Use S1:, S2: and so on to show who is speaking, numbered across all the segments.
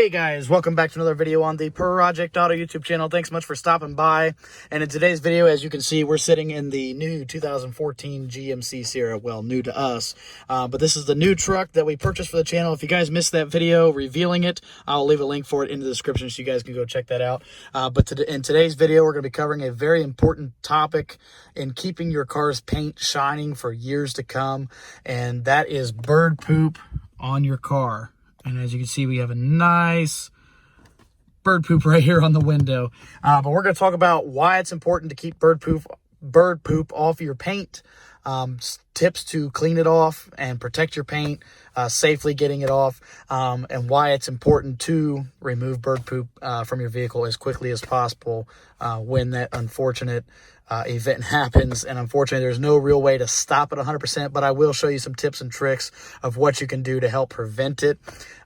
S1: Hey guys, welcome back to another video on the Project Auto YouTube channel. Thanks so much for stopping by. And in today's video, as you can see, we're sitting in the new 2014 GMC Sierra. Well, new to us, but this is the new truck that we purchased for the channel. If you guys missed that video revealing it, I'll leave a link for it in the description so you guys can go check that out. In today's video, we're going to be covering a very important topic in keeping your car's paint shining for years to come, and that is bird poop on your car. And as you can see, we have a nice bird poop right here on the window. But we're going to talk about why it's important to keep bird poop off your paint, tips to clean it off and protect your paint, safely getting it off, and why it's important to remove bird poop from your vehicle as quickly as possible when that unfortunate event happens. And unfortunately, there's no real way to stop it 100%, but I will show you some tips and tricks of what you can do to help prevent it.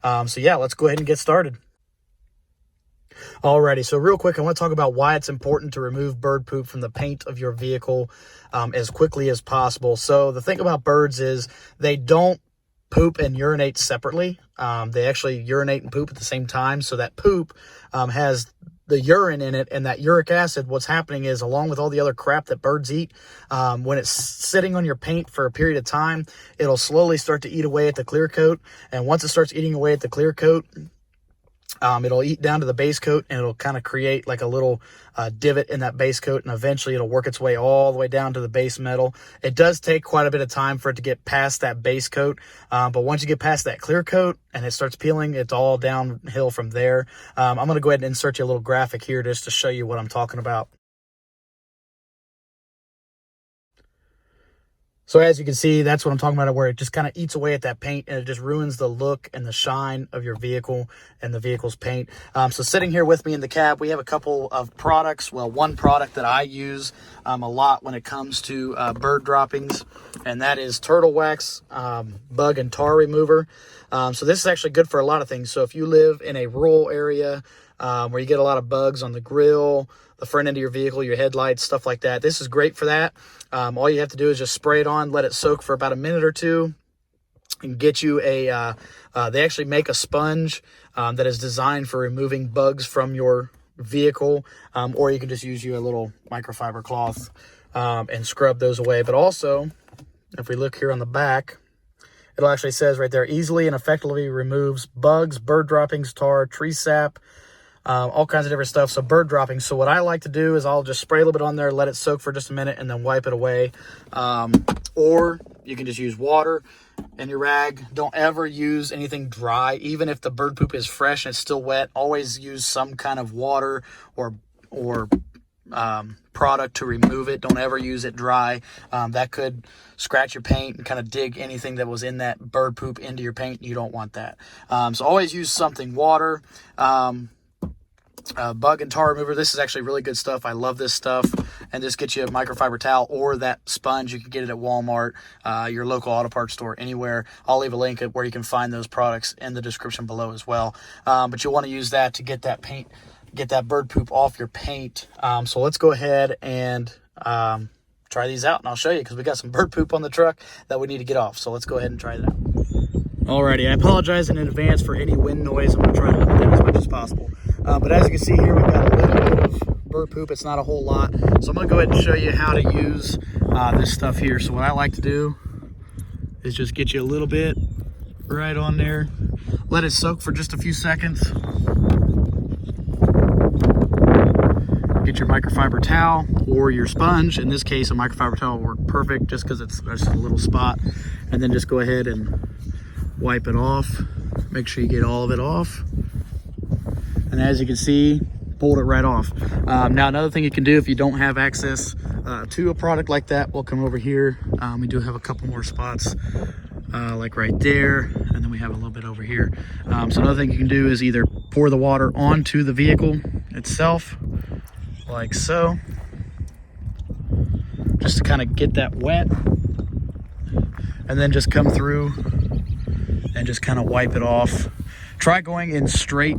S1: So yeah, let's go ahead and get started. Alrighty, so real quick, I want to talk about why it's important to remove bird poop from the paint of your vehicle as quickly as possible. So the thing about birds is they don't poop and urinate separately. They actually urinate and poop at the same time. So that poop has the urine in it, and that uric acid, what's happening is, along with all the other crap that birds eat, when it's sitting on your paint for a period of time, it'll slowly start to eat away at the clear coat. And once it starts eating away at the clear coat, it'll eat down to the base coat, and it'll kind of create like a little divot in that base coat, and eventually it'll work its way all the way down to the base metal. It does take quite a bit of time for it to get past that base coat, but once you get past that clear coat and it starts peeling, it's all downhill from there. I'm going to go ahead and insert you a little graphic here just to show you what I'm talking about. So as you can see, that's what I'm talking about, where it just kind of eats away at that paint, and it just ruins the look and the shine of your vehicle and the vehicle's paint. So sitting here with me in the cab, we have a couple of products. Well, one product that I use a lot when it comes to bird droppings, and that is Turtle Wax Bug and Tar Remover. So this is actually good for a lot of things. So if you live in a rural area where you get a lot of bugs on the grill, the front end of your vehicle, your headlights, stuff like that, this is great for that. All you have to do is just spray it on, let it soak for about a minute or two, and get you a, they actually make a sponge that is designed for removing bugs from your vehicle, or you can just use you a little microfiber cloth and scrub those away. But also, if we look here on the back, it actually says right there, easily and effectively removes bugs, bird droppings, tar, tree sap, all kinds of different stuff. So bird droppings. So what I like to do is I'll just spray a little bit on there, let it soak for just a minute, and then wipe it away. Or you can just use water in your rag. Don't ever use anything dry. Even if the bird poop is fresh and it's still wet, always use some kind of water or product to remove it. Don't ever use it dry. That could scratch your paint and kind of dig anything that was in that bird poop into your paint. You don't want that. So always use something, water, bug and tar remover. This is actually really good stuff. I love this stuff. And just get you a microfiber towel or that sponge. You can get it at Walmart, your local auto parts store, anywhere. I'll leave a link at where you can find those products in the description below as well. But you'll want to use that to get that paint, get that bird poop off your paint. So let's go ahead and try these out, and I'll show you, because we got some bird poop on the truck that we need to get off. So let's go ahead and try that out. Alrighty, I apologize in advance for any wind noise. I'm going to try to limit that as much as possible. But as you can see here, we've got a little bit of bird poop. It's not a whole lot. So I'm going to go ahead and show you how to use this stuff here. So what I like to do is just get you a little bit right on there. Let it soak for just a few seconds. Get your microfiber towel or your sponge. In this case, a microfiber towel will work perfect just because it's just a little spot. And then just go ahead and wipe it off. Make sure you get all of it off. And as you can see, pulled it right off. Now, another thing you can do if you don't have access to a product like that, we'll come over here. We do have a couple more spots like right there, and then we have a little bit over here. So another thing you can do is either pour the water onto the vehicle itself, like so, just to kind of get that wet, and then just come through and just kind of wipe it off. Try going in straight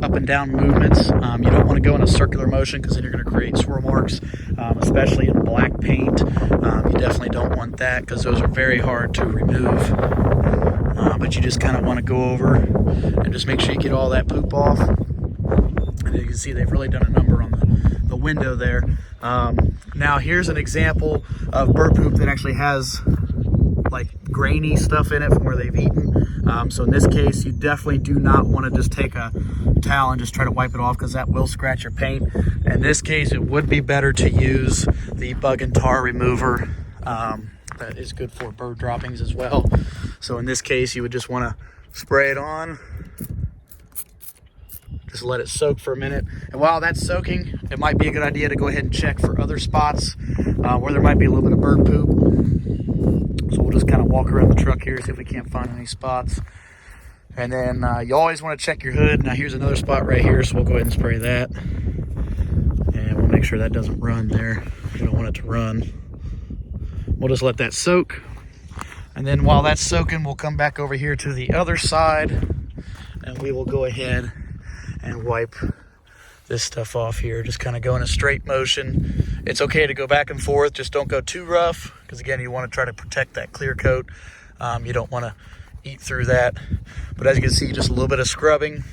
S1: up and down movements. You don't want to go in a circular motion, because then you're going to create swirl marks, especially in black paint. You definitely don't want that, because those are very hard to remove. but you just kind of want to go over and just make sure you get all that poop off. And you can see they've really done a number on the window there. Now here's an example of bird poop that actually has like grainy stuff in it from where they've eaten. So in this case, you definitely do not want to just take a towel and just try to wipe it off, because that will scratch your paint. In this case, it would be better to use the bug and tar remover. That is good for bird droppings as well. So in this case, you would just want to spray it on. Just let it soak for a minute. And while that's soaking, it might be a good idea to go ahead and check for other spots where there might be a little bit of bird poop. So we'll just kind of walk around the truck here, see if we can't find any spots. And then you always want to check your hood. Now here's another spot right here, so we'll go ahead and spray that. And we'll make sure that doesn't run there. We don't want it to run. We'll just let that soak. And then while that's soaking, we'll come back over here to the other side, and we will go ahead and wipe this stuff off here. Just kind of go in a straight motion. It's okay to go back and forth, just don't go too rough, because again, you want to try to protect that clear coat. You don't want to eat through that. But as you can see, just a little bit of scrubbing,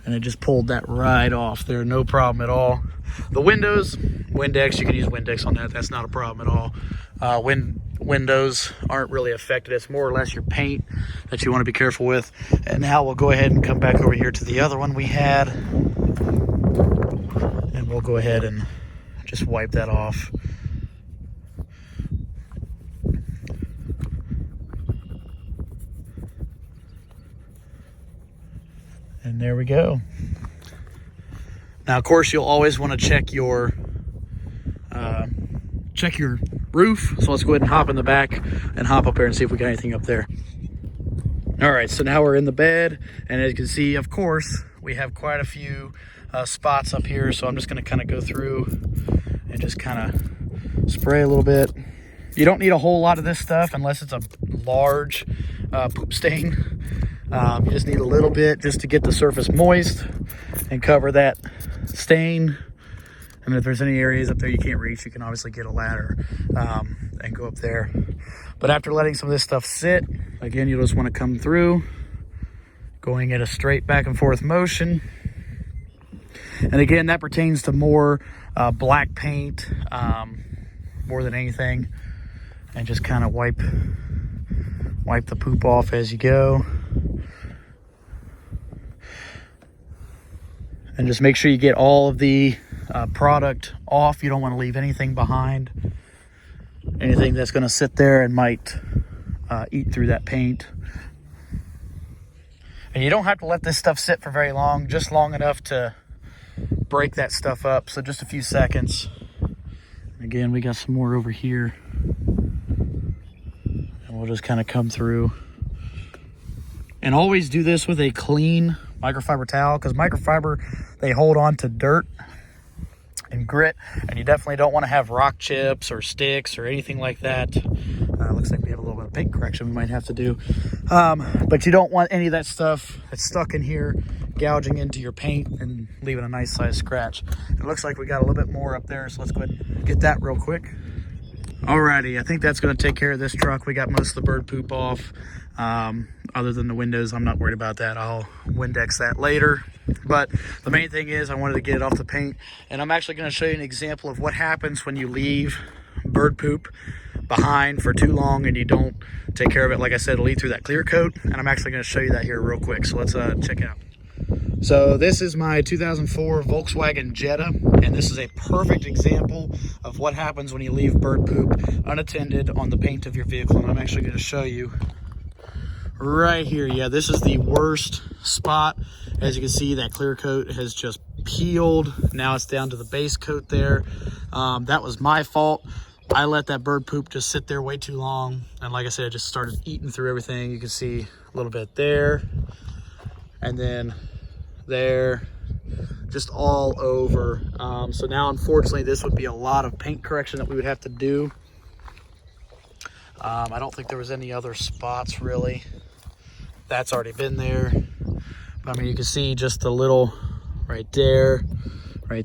S1: and it just pulled that right off there, no problem at all. The windows, Windex, you can use Windex on that, that's not a problem at all. Windows aren't really affected. It's more or less your paint that you want to be careful with. And now we'll go ahead and come back over here to the other one we had, and we'll go ahead and just wipe that off. And there we go. Now, of course, you'll always want to check your roof. So let's go ahead and hop in the back and hop up there and see if we got anything up there. All right, so now we're in the bed, and as you can see, of course, we have quite a few spots up here. So I'm just going to kind of go through and just kind of spray a little bit. You don't need a whole lot of this stuff unless it's a large poop stain. You just need a little bit just to get the surface moist and cover that stain. And if there's any areas up there you can't reach, you can obviously get a ladder and go up there. But after letting some of this stuff sit, again, you'll just want to come through, going at a straight back and forth motion. And again, that pertains to more black paint more than anything. And just kind of wipe the poop off as you go. And just make sure you get all of the product off. You don't want to leave anything behind. Anything that's going to sit there and might eat through that paint. And you don't have to let this stuff sit for very long, just long enough to break that stuff up. So just a few seconds. Again, we got some more over here. And we'll just kind of come through. And always do this with a clean microfiber towel, because microfiber, they hold on to dirt and grit, and you definitely don't want to have rock chips or sticks or anything like that. Looks like we have a little bit of paint correction we might have to do, but you don't want any of that stuff that's stuck in here gouging into your paint and leaving a nice size scratch. It looks like we got a little bit more up there, so let's go ahead and get that real quick. Alrighty, I think that's going to take care of this truck. We got most of the bird poop off. Other than the windows, I'm not worried about that. I'll Windex that later. But the main thing is I wanted to get it off the paint. And I'm actually going to show you an example of what happens when you leave bird poop behind for too long and you don't take care of it. Like I said, it'll eat through that clear coat. And I'm actually going to show you that here real quick. So let's check it out. So this is my 2004 Volkswagen Jetta, and this is a perfect example of what happens when you leave bird poop unattended on the paint of your vehicle. And I'm actually going to show you right here. Yeah, this is the worst spot. As you can see, that clear coat has just peeled. Now it's down to the base coat there. That was my fault. I let that bird poop just sit there way too long, and like I said, it just started eating through everything. You can see a little bit there, and then there, just all over. So now, unfortunately, this would be a lot of paint correction that we would have to do. I don't think there was any other spots really. That's already been there. But, I mean, you can see just a little right there, a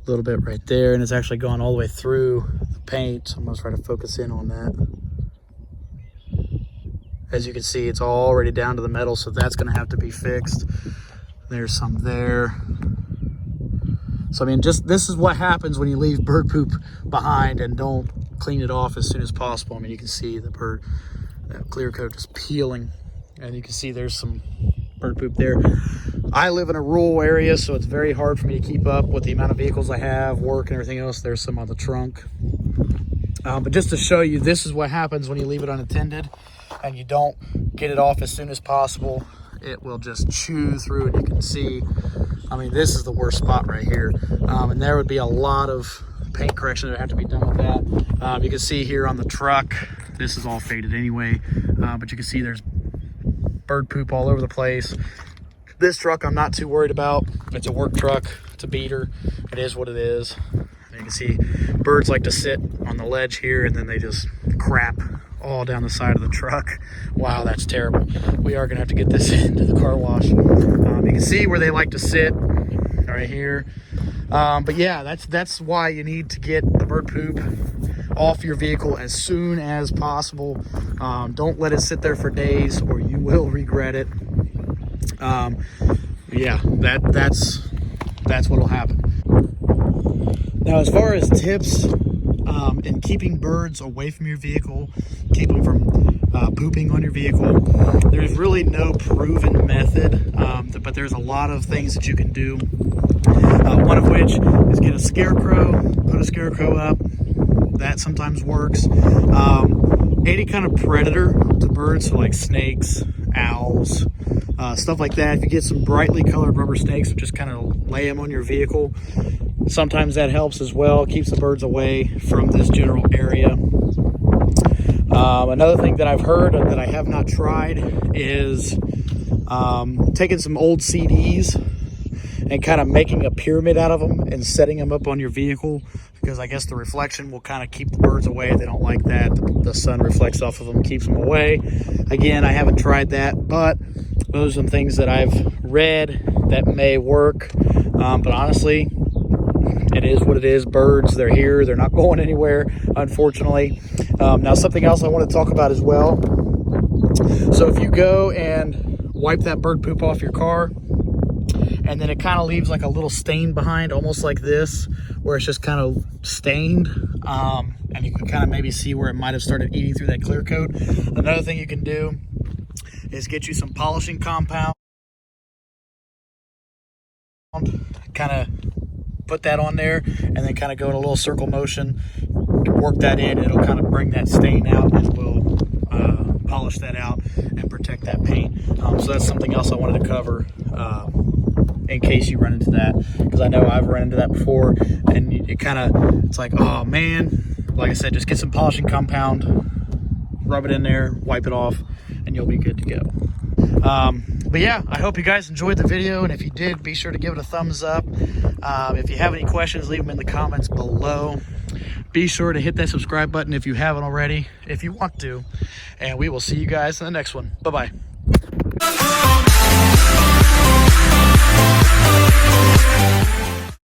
S1: little bit right there, and it's actually gone all the way through the paint. So I'm gonna try to focus in on that. As you can see, it's already down to the metal, so that's going to have to be fixed. There's some there. So I mean, just this is what happens when you leave bird poop behind and don't clean it off as soon as possible. I mean, you can see the bird, that clear coat just peeling, and you can see there's some bird poop there. I live in a rural area, so it's very hard for me to keep up with the amount of vehicles I have, work and everything else. There's some on the trunk. But just to show you, this is what happens when you leave it unattended and you don't get it off as soon as possible. It will just chew through, and you can see, I mean, this is the worst spot right here. And there would be a lot of paint correction that would have to be done with that. You can see here on the truck, this is all faded anyway, but you can see there's bird poop all over the place. This truck I'm not too worried about. It's a work truck, it's a beater. It is what it is. You can see birds like to sit on the ledge here, and then they just crap all down the side of the truck. Wow, that's terrible. We are gonna have to get this into the car wash. You can see where they like to sit right here. But yeah, that's why you need to get the bird poop off your vehicle as soon as possible. Don't let it sit there for days or you will regret it. Yeah, that's what'll happen. Now, as far as tips in keeping birds away from your vehicle, keep them from pooping on your vehicle, there's really no proven method, but there's a lot of things that you can do. One of which is get a scarecrow, put a scarecrow up. That sometimes works. Any kind of predator to birds, so like snakes, owls, stuff like that. If you get some brightly colored rubber snakes, just kind of lay them on your vehicle. Sometimes that helps as well, keeps the birds away from this general area. Another thing that I've heard that I have not tried is taking some old CDs and kind of making a pyramid out of them and setting them up on your vehicle, because I guess the reflection will kind of keep the birds away. They don't like that. The sun reflects off of them, keeps them away. Again, I haven't tried that, but those are some things that I've read that may work. But honestly, it is what it is. Birds, they're here. They're not going anywhere, unfortunately. Now, something else I want to talk about as well. So if you go and wipe that bird poop off your car, and then it kind of leaves like a little stain behind, almost like this, where it's just kind of stained, and you can kind of maybe see where it might have started eating through that clear coat. Another thing you can do is get you some polishing compound, kind of put that on there, and then kind of go in a little circle motion, work that in. It'll kind of bring that stain out, and will polish that out and protect that paint. So that's something else I wanted to cover in case you run into that, because I know I've run into that before, and it's like, oh man, like I said, just get some polishing compound, rub it in there, wipe it off, and you'll be good to go. But yeah, I hope you guys enjoyed the video, and if you did, be sure to give it a thumbs up. If you have any questions, leave them in the comments below. Be sure to hit that subscribe button if you haven't already, if you want to, and we will see you guys in the next one. Bye-bye.